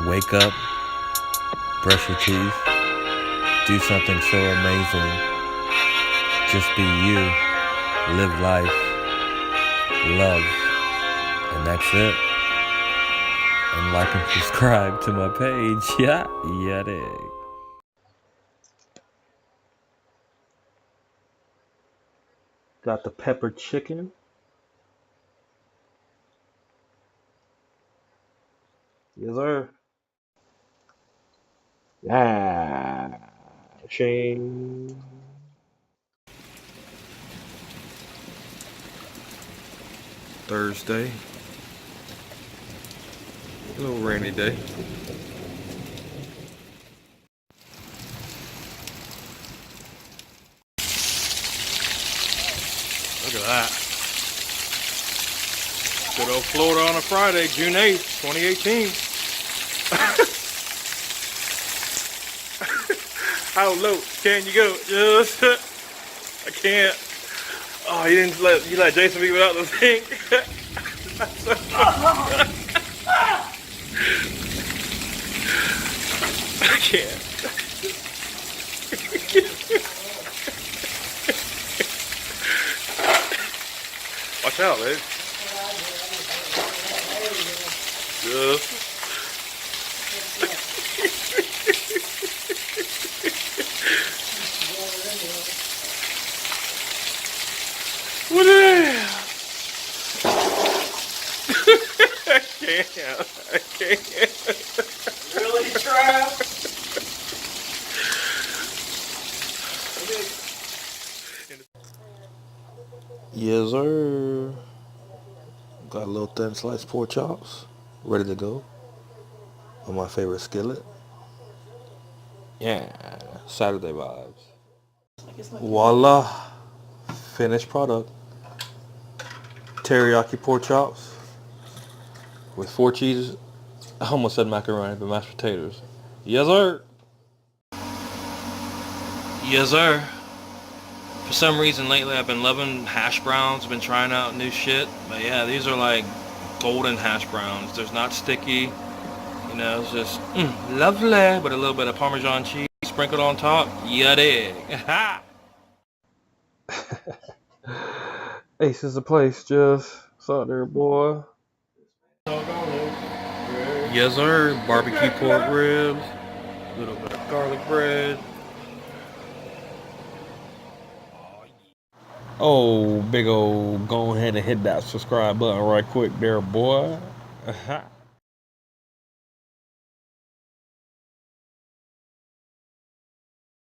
Wake up, brush your teeth, do something so amazing. Just be you, live life, love, and that's it. And like and subscribe to my page. Yeah, dig. Got the pepper chicken. Yes, sir. Yeah. Shing. Thursday. A little rainy day. Look at that. Good old Florida on a Friday, June 8th, 2018. How low can you go? Just I can't. Oh, you let Jason be without the thing. I can't. Watch out, babe. Just. What is I can't. Really, Trav? Yes, sir. Got a little thin sliced pork chops ready to go on my favorite skillet. Yeah, Saturday vibes. Voila, finished product. Teriyaki pork chops with 4 cheeses. I almost said macaroni, but mashed potatoes. Yes, sir. Yes, sir. For some reason lately I've been loving hash browns. Been trying out new shit. But yeah, these are like golden hash browns. There's not sticky. You know, it's just lovely. But a little bit of Parmesan cheese sprinkled on top. Yeah, dig. Ace is the place, just. What's up there, boy? Yes, sir. Barbecue pork ribs. A little bit of garlic bread. Oh, big old, go ahead and hit that subscribe button right quick there, boy.